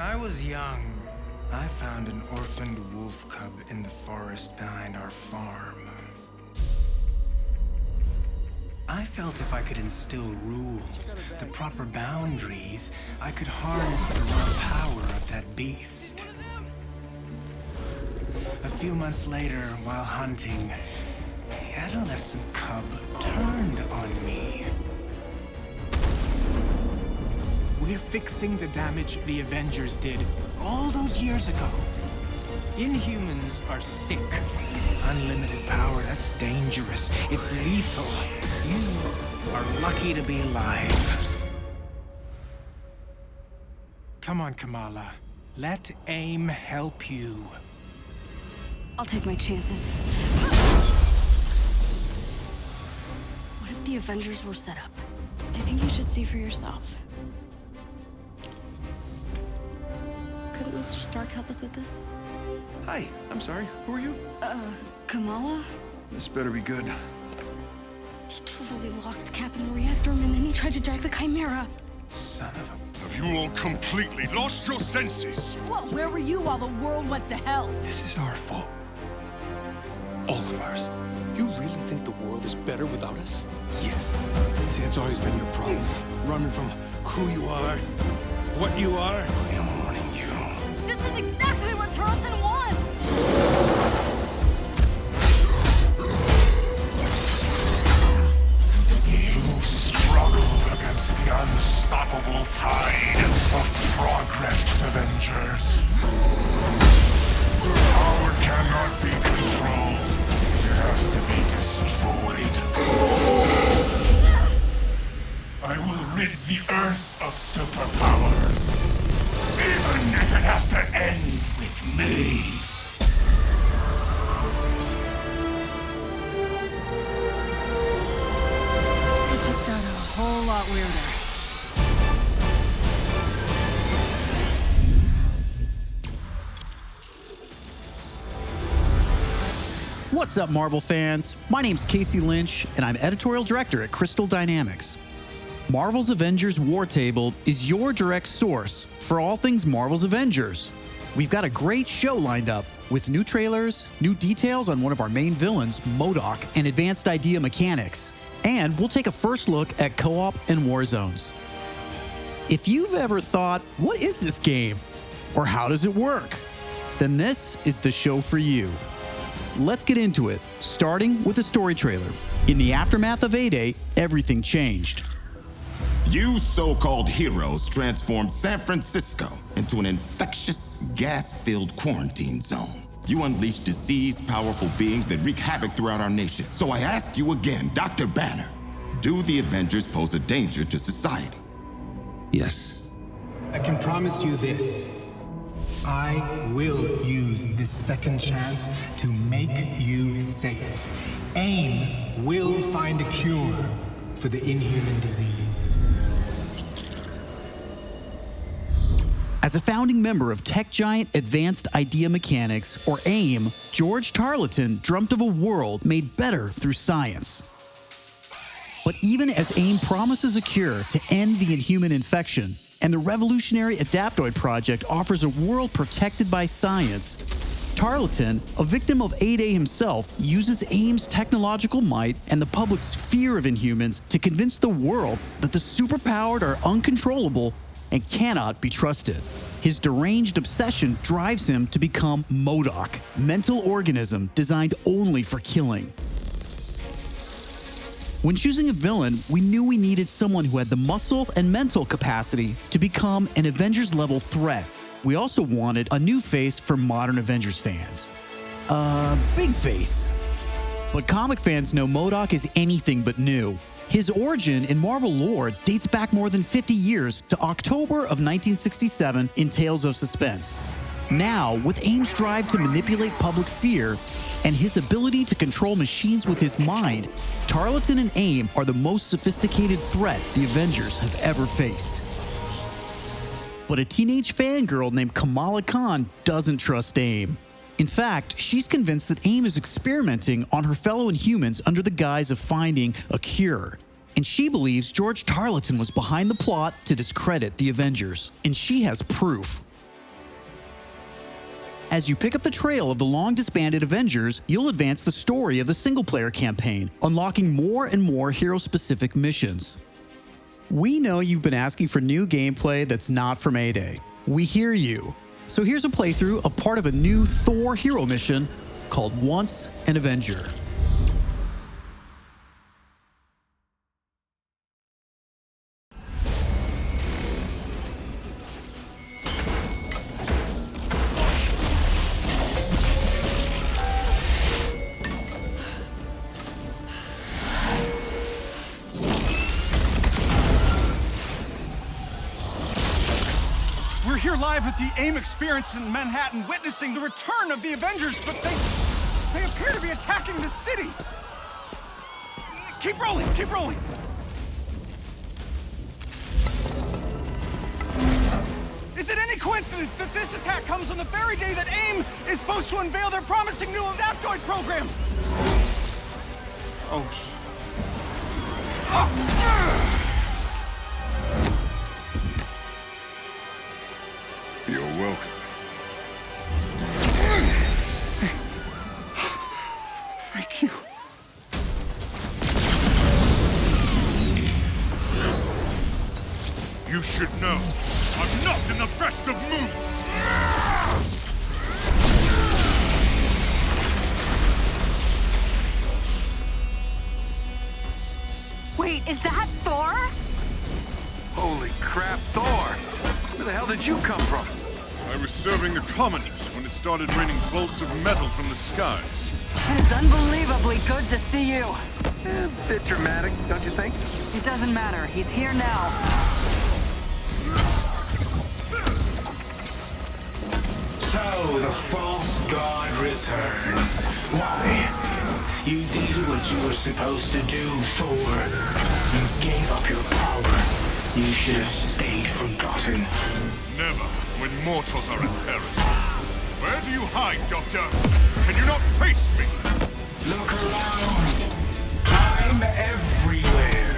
I was young, I found an orphaned wolf cub in the forest behind our farm. I felt if I could instill rules, the proper boundaries, I could harness the raw power of that beast. A few months later, while hunting, the adolescent cub turned on me. We're fixing the damage the Avengers did all those years ago. Inhumans are sick. Unlimited power, that's dangerous. It's lethal. You are lucky to be alive. Come on, Kamala. Let AIM help you. I'll take my chances. What if the Avengers were set up? I think you should see for yourself. Couldn't Mr. Stark help us with this? Hi, I'm sorry. Who are you? Kamala? This better be good. He totally locked Cap in the reactor room and then he tried to jack the Chimera. Son of a... Have you all completely lost your senses? What? Where were you while the world went to hell? This is our fault. All of ours. You really think the world is better without us? Yes. See, that's always been your problem. Running from who you are, what you are. I am warning you. This is exactly what Tarleton wants! You struggle against the unstoppable tide of progress, Avengers. Power cannot be controlled. It has to be destroyed. I will rid the Earth of superpowers, even if it has to end with me. It's just got a whole lot weirder. What's up, Marvel fans? My name's Casey Lynch, and I'm editorial director at Crystal Dynamics. Marvel's Avengers War Table is your direct source for all things Marvel's Avengers. We've got a great show lined up with new trailers, new details on one of our main villains, MODOK, and advanced idea mechanics. And we'll take a first look at co-op and Warzones. If you've ever thought, what is this game? Or how does it work? Then this is the show for you. Let's get into it, starting with a story trailer. In the aftermath of A-Day, everything changed. You so-called heroes transformed San Francisco into an infectious, gas-filled quarantine zone. You unleashed diseased, powerful beings that wreak havoc throughout our nation. So I ask you again, Dr. Banner, do the Avengers pose a danger to society? Yes. I can promise you this. I will use this second chance to make you safe. AIM will find a cure for the inhuman disease. As a founding member of tech giant Advanced Idea Mechanics, or AIM, George Tarleton dreamt of a world made better through science. But even as AIM promises a cure to end the inhuman infection, and the revolutionary Adaptoid project offers a world protected by science, Tarleton, a victim of A-Day himself, uses AIM's technological might and the public's fear of Inhumans to convince the world that the superpowered are uncontrollable and cannot be trusted. His deranged obsession drives him to become MODOK, mental organism designed only for killing. When choosing a villain, we knew we needed someone who had the muscle and mental capacity to become an Avengers-level threat. We also wanted a new face for modern Avengers fans. Big face. But comic fans know MODOK is anything but new. His origin in Marvel lore dates back more than 50 years to October of 1967 in Tales of Suspense. Now, with AIM's drive to manipulate public fear and his ability to control machines with his mind, Tarleton and AIM are the most sophisticated threat the Avengers have ever faced. But a teenage fangirl named Kamala Khan doesn't trust AIM. In fact, she's convinced that AIM is experimenting on her fellow Inhumans under the guise of finding a cure. And she believes George Tarleton was behind the plot to discredit the Avengers. And she has proof. As you pick up the trail of the long-disbanded Avengers, you'll advance the story of the single-player campaign, unlocking more and more hero-specific missions. We know you've been asking for new gameplay that's not from A-Day. We hear you. So here's a playthrough of part of a new Thor hero mission called Once an Avenger. We're here live at the AIM experience in Manhattan, witnessing the return of the Avengers, but they appear to be attacking the city. Keep rolling, keep rolling. Is it any coincidence that this attack comes on the very day that AIM is supposed to unveil their promising new Adaptoid program? Oh. You're welcome. Thank you. You should know, I'm not in the best of moods! Wait, is that Thor? Holy crap, Thor! Where the hell did you come from? I was serving the commoners when it started raining bolts of metal from the skies. And it's unbelievably good to see you. A bit dramatic, don't you think? It doesn't matter. He's here now. So, the false god returns. Why? You did what you were supposed to do, Thor. You gave up your power. You should have stayed forgotten. Never, when mortals are in peril. Where do you hide, Doctor? Can you not face me? Look around. I'm everywhere.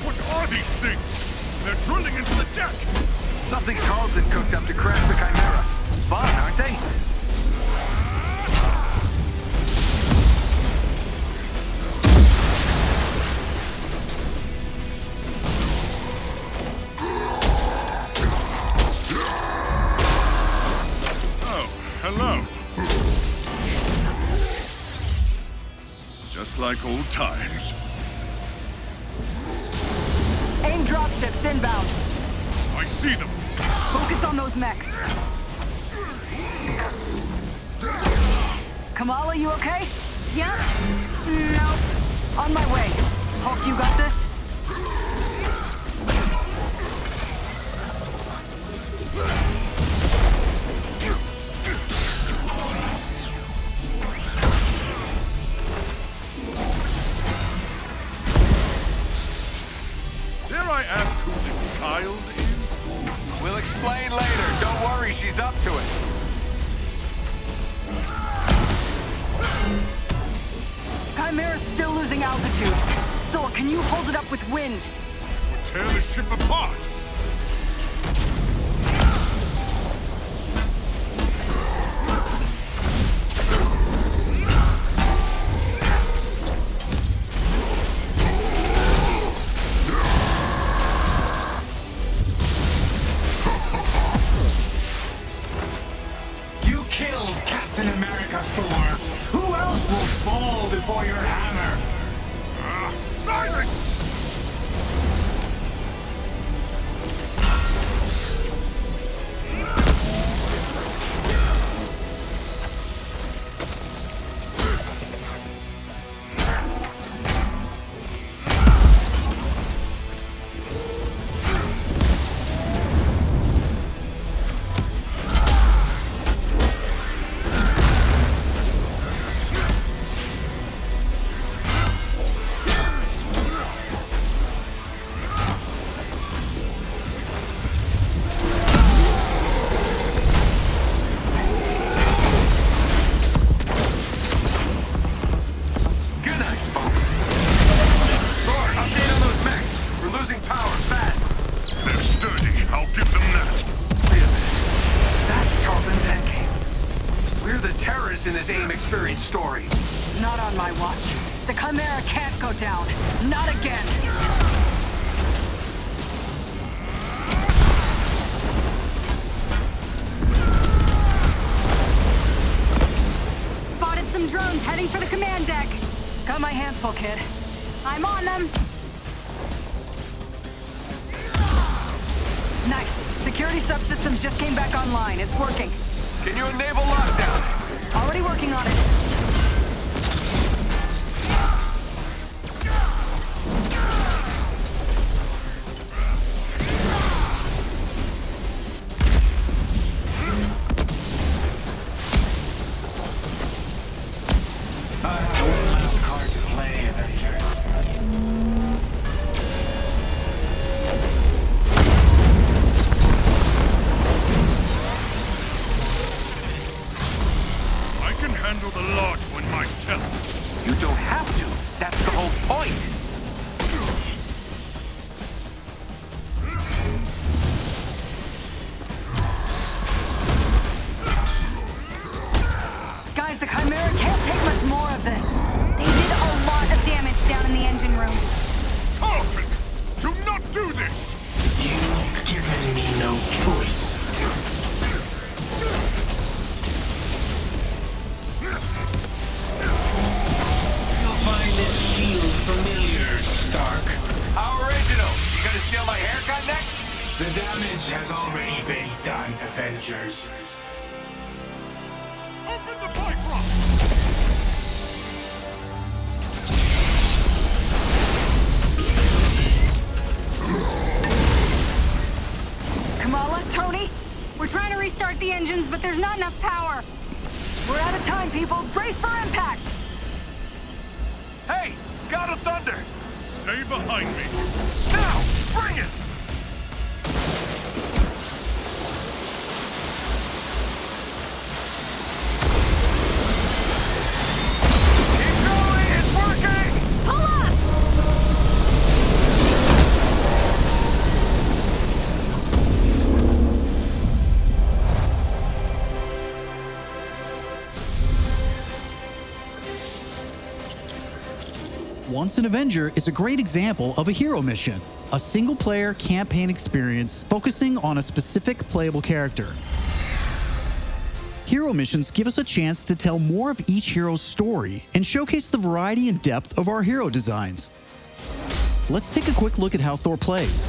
What are these things? They're drilling into the deck! Something Carlson cooked up to crash the Chimera. Fun, aren't they? Oh, hello. Just like old times. AIM dropships inbound. I see them. Focus on those mechs. Kamala, you okay? Yeah. No. On my way. Hulk, you got this? Dare I ask who the child is? We'll explain later. Don't worry, she's up to it. Chimera's still losing altitude. Thor, can you hold it up with wind? Would tear the ship apart. You killed Captain America, Thor. Who else will fall before your hammer? Silence! We're the terrorists in this AIM experience story. Not on my watch. The Chimera can't go down. Not again. Spotted some drones heading for the command deck. Got my hands full, kid. I'm on them. Nice. Security subsystems just came back online. It's working. Can you enable lockdown? Already working on it. I have one last card to play, Avengers. I can handle the large one myself. You don't have to. That's the whole point. Guys, the Chimera can't take much more of this. They did a lot of damage down in the engine room. Tartan! Do not do this! You've given me no choice. You'll find this shield familiar, Stark. How original. You gonna steal my haircut next? The damage has already been done, Avengers. Open the pipe rock! Kamala, Tony, we're trying to restart the engines, but there's not enough power. We're out of time, people. Brace for impact. Hey, God of Thunder. Stay behind me. Now, bring it. Keep going, it's working. Pull up! Once an Avenger is a great example of a hero mission, a single-player campaign experience focusing on a specific playable character. Hero missions give us a chance to tell more of each hero's story and showcase the variety and depth of our hero designs. Let's take a quick look at how Thor plays.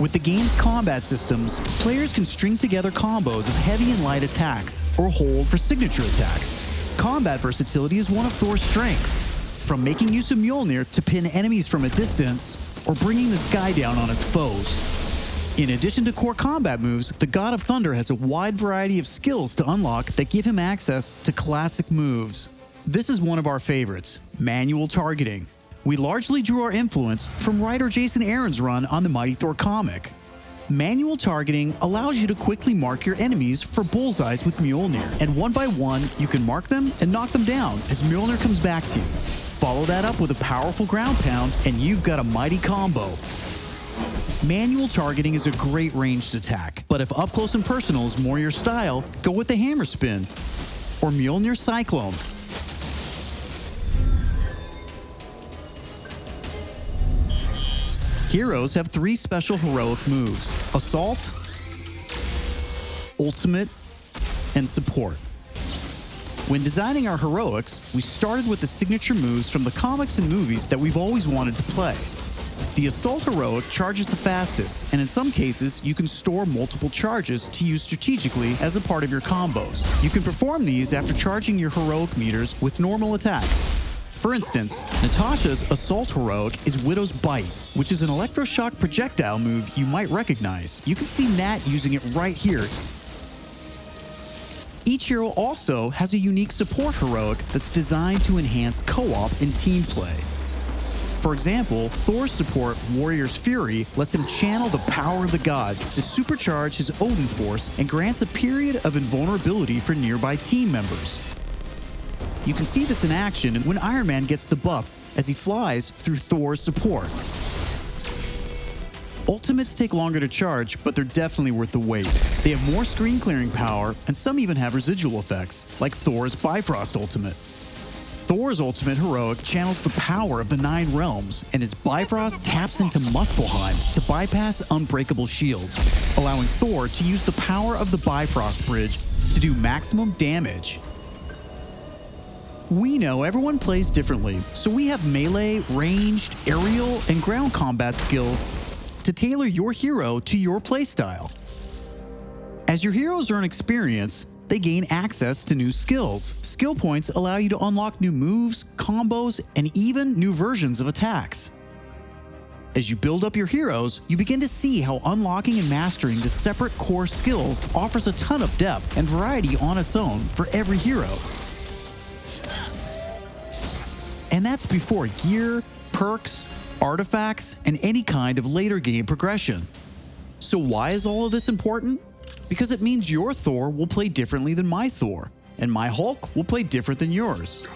With the game's combat systems, players can string together combos of heavy and light attacks, or hold for signature attacks. Combat versatility is one of Thor's strengths, from making use of Mjolnir to pin enemies from a distance, or bringing the sky down on his foes. In addition to core combat moves, the God of Thunder has a wide variety of skills to unlock that give him access to classic moves. This is one of our favorites, manual targeting. We largely drew our influence from writer Jason Aaron's run on the Mighty Thor comic. Manual targeting allows you to quickly mark your enemies for bullseyes with Mjolnir, and one by one, you can mark them and knock them down as Mjolnir comes back to you. Follow that up with a powerful ground pound, and you've got a mighty combo. Manual targeting is a great ranged attack, but if up close and personal is more your style, go with the hammer spin or Mjolnir Cyclone. Heroes have 3 special heroic moves: Assault, Ultimate, and Support. When designing our heroics, we started with the signature moves from the comics and movies that we've always wanted to play. The Assault heroic charges the fastest, and in some cases, you can store multiple charges to use strategically as a part of your combos. You can perform these after charging your heroic meters with normal attacks. For instance, Natasha's Assault heroic is Widow's Bite, which is an electroshock projectile move you might recognize. You can see Nat using it right here. Each hero also has a unique support heroic that's designed to enhance co-op and team play. For example, Thor's support, Warrior's Fury, lets him channel the power of the gods to supercharge his Odin force and grants a period of invulnerability for nearby team members. You can see this in action when Iron Man gets the buff as he flies through Thor's support. Ultimates take longer to charge, but they're definitely worth the wait. They have more screen clearing power, and some even have residual effects, like Thor's Bifrost Ultimate. Thor's Ultimate Heroic channels the power of the 9 realms, and his Bifrost taps into Muspelheim to bypass unbreakable shields, allowing Thor to use the power of the Bifrost Bridge to do maximum damage. We know everyone plays differently, so we have melee, ranged, aerial, and ground combat skills to tailor your hero to your playstyle. As your heroes earn experience, they gain access to new skills. Skill points allow you to unlock new moves, combos, and even new versions of attacks. As you build up your heroes, you begin to see how unlocking and mastering the separate core skills offers a ton of depth and variety on its own for every hero. And that's before gear, perks, artifacts, and any kind of later game progression. So why is all of this important? Because it means your Thor will play differently than my Thor, and my Hulk will play different than yours.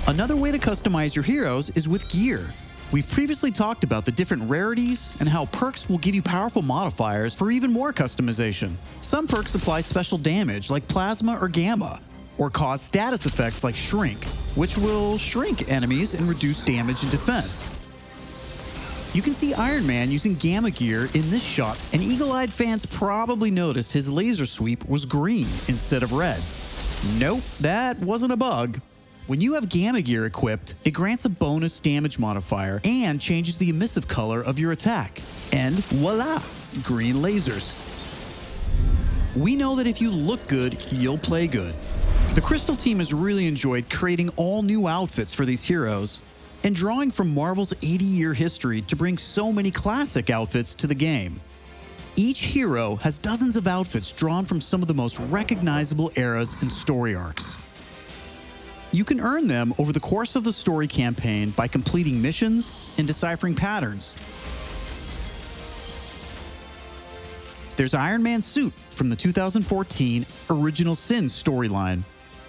Another way to customize your heroes is with gear. We've previously talked about the different rarities and how perks will give you powerful modifiers for even more customization. Some perks apply special damage like plasma or gamma, or cause status effects like shrink, which will shrink enemies and reduce damage and defense. You can see Iron Man using gamma gear in this shot, and eagle-eyed fans probably noticed his laser sweep was green instead of red. Nope, that wasn't a bug. When you have gamma gear equipped, it grants a bonus damage modifier and changes the emissive color of your attack. And voila, green lasers. We know that if you look good, you'll play good. The Crystal team has really enjoyed creating all new outfits for these heroes and drawing from Marvel's 80-year history to bring so many classic outfits to the game. Each hero has dozens of outfits drawn from some of the most recognizable eras and story arcs. You can earn them over the course of the story campaign by completing missions and deciphering patterns. There's Iron Man's suit from the 2014 Original Sin storyline,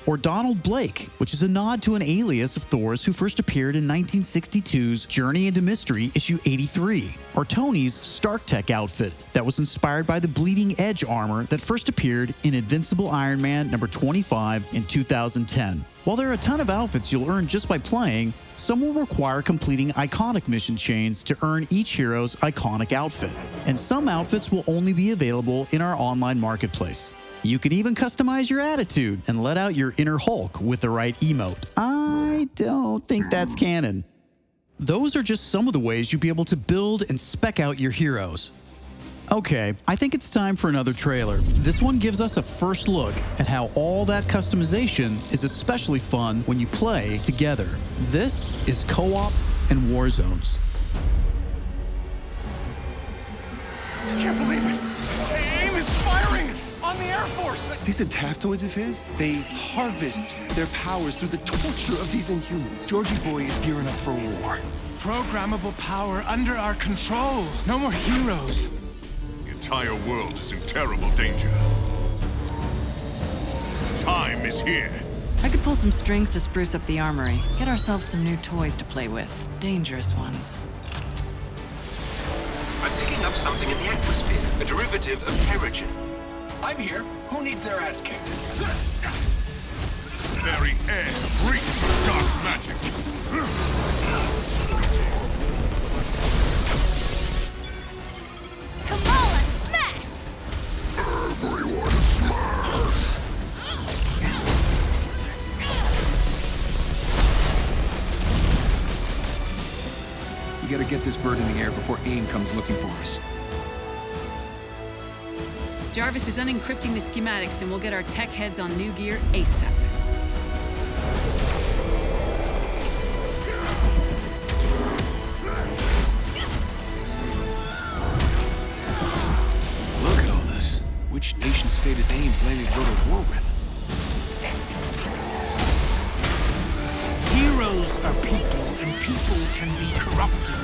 or Donald Blake, which is a nod to an alias of Thor's who first appeared in 1962's Journey into Mystery issue 83, or Tony's Stark Tech outfit that was inspired by the Bleeding Edge armor that first appeared in Invincible Iron Man number 25 in 2010. While there are a ton of outfits you'll earn just by playing, some will require completing iconic mission chains to earn each hero's iconic outfit, and some outfits will only be available in our online marketplace. You can even customize your attitude and let out your inner Hulk with the right emote. I don't think that's canon. Those are just some of the ways you'll be able to build and spec out your heroes. Okay, I think it's time for another trailer. This one gives us a first look at how all that customization is especially fun when you play together. This is Co-op and Warzones. I can't believe it! AIM is firing on the Air Force! These adaptoids of his, they harvest their powers through the torture of these Inhumans. Georgie Boy is gearing up for war. Programmable power under our control. No more heroes. The entire world is in terrible danger. Time is here. I could pull some strings to spruce up the armory. Get ourselves some new toys to play with. Dangerous ones. I'm picking up something in the atmosphere. A derivative of Terrigen. I'm here. Who needs their ass kicked? Very air reeks of dark magic. Kamala, smash! Everyone smash! We gotta get this bird in the air before AIM comes looking for us. Jarvis is unencrypting the schematics and we'll get our tech heads on new gear ASAP. Look at all this. Which nation state is AIM planning to go to war with? Heroes are people, and people can be corrupted.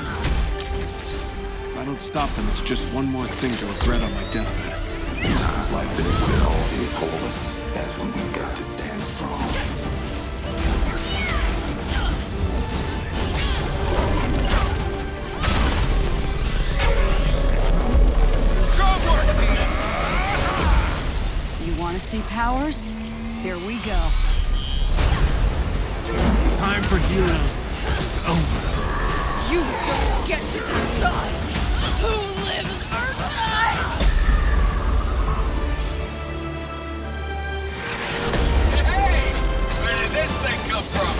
If I don't stop them, it's just one more thing to regret on my deathbed. Times like this, when it all seems hopeless, that's when we've got to stand strong. You want to see powers? Here we go. Time for heroes is over. You don't get to decide who lives or dies! Hey! Where did this thing come from?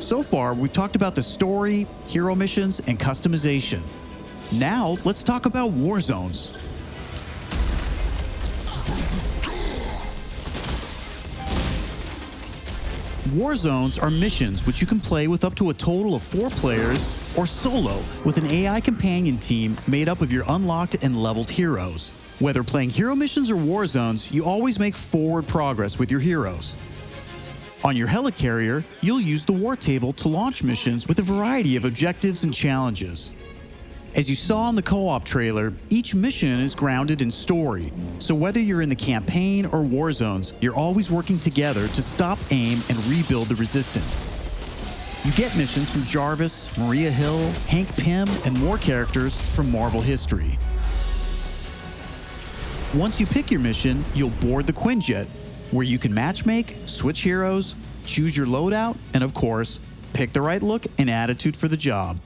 So far, we've talked about the story, hero missions, and customization. Now, let's talk about Warzones. Warzones are missions which you can play with up to a total of 4 players or solo with an AI companion team made up of your unlocked and leveled heroes. Whether playing hero missions or Warzones, you always make forward progress with your heroes. On your helicarrier, you'll use the war table to launch missions with a variety of objectives and challenges. As you saw in the co-op trailer, each mission is grounded in story, so whether you're in the campaign or war zones, you're always working together to stop AIM and rebuild the resistance. You get missions from Jarvis, Maria Hill, Hank Pym, and more characters from Marvel history. Once you pick your mission, you'll board the Quinjet, where you can matchmake, switch heroes, choose your loadout, and of course, pick the right look and attitude for the job.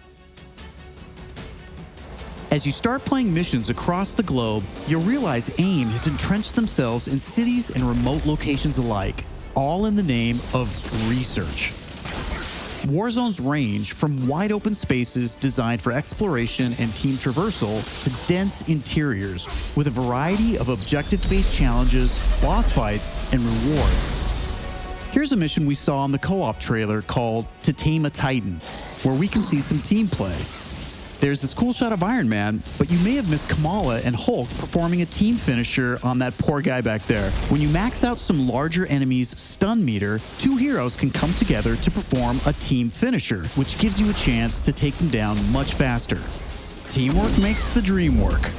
As you start playing missions across the globe, you'll realize AIM has entrenched themselves in cities and remote locations alike, all in the name of research. Warzones range from wide open spaces designed for exploration and team traversal to dense interiors with a variety of objective-based challenges, boss fights, and rewards. Here's a mission we saw in the co-op trailer called To Tame a Titan, where we can see some team play. There's this cool shot of Iron Man, but you may have missed Kamala and Hulk performing a team finisher on that poor guy back there. When you max out some larger enemies' stun meter, 2 heroes can come together to perform a team finisher, which gives you a chance to take them down much faster. Teamwork makes the dream work.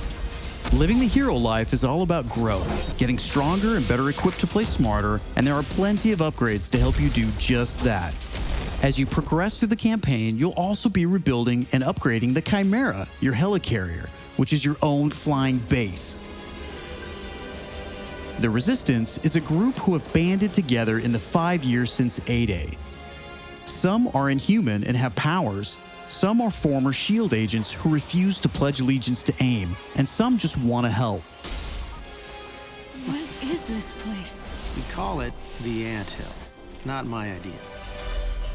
Living the hero life is all about growth, getting stronger and better equipped to play smarter, and there are plenty of upgrades to help you do just that. As you progress through the campaign, you'll also be rebuilding and upgrading the Chimera, your helicarrier, which is your own flying base. The Resistance is a group who have banded together in the 5 years since A-Day. Some are inhuman and have powers, some are former SHIELD agents who refuse to pledge allegiance to AIM, and some just want to help. What is this place? We call it the Anthill. Not my idea.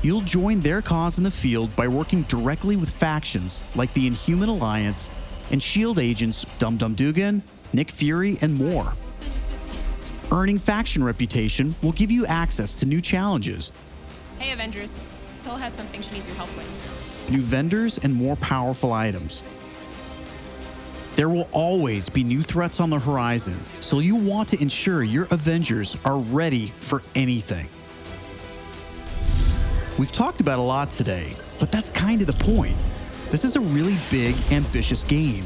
You'll join their cause in the field by working directly with factions like the Inhuman Alliance and SHIELD agents Dum Dum Dugan, Nick Fury, and more. Earning faction reputation will give you access to new challenges, Hey, Avengers. Hill has something she needs your help with. new vendors, and more powerful items. There will always be new threats on the horizon, so you want to ensure your Avengers are ready for anything. We've talked about a lot today, but that's kind of the point. This is a really big, ambitious game.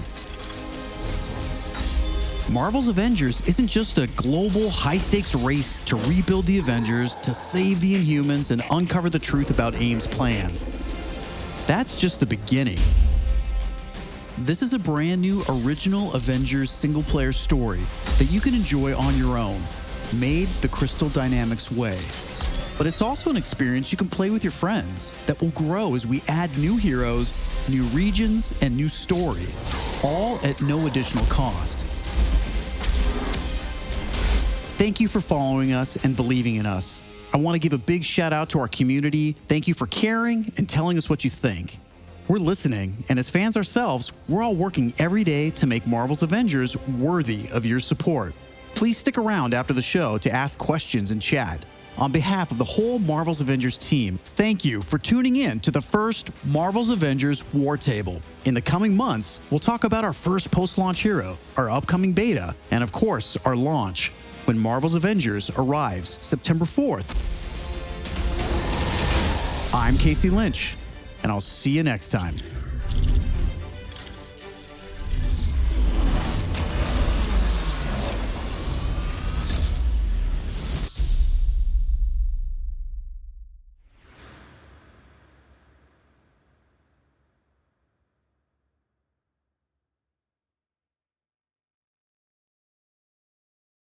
Marvel's Avengers isn't just a global, high-stakes race to rebuild the Avengers, to save the Inhumans, and uncover the truth about AIM's plans. That's just the beginning. This is a brand new original Avengers single-player story that you can enjoy on your own, made the Crystal Dynamics way. But it's also an experience you can play with your friends that will grow as we add new heroes, new regions, and new story, all at no additional cost. Thank you for following us and believing in us. I want to give a big shout out to our community. Thank you for caring and telling us what you think. We're listening, and as fans ourselves, we're all working every day to make Marvel's Avengers worthy of your support. Please stick around after the show to ask questions and chat. On behalf of the whole Marvel's Avengers team, thank you for tuning in to the first Marvel's Avengers War Table. In the coming months, we'll talk about our first post-launch hero, our upcoming beta, and of course, our launch, when Marvel's Avengers arrives September 4th. I'm Casey Lynch, and I'll see you next time.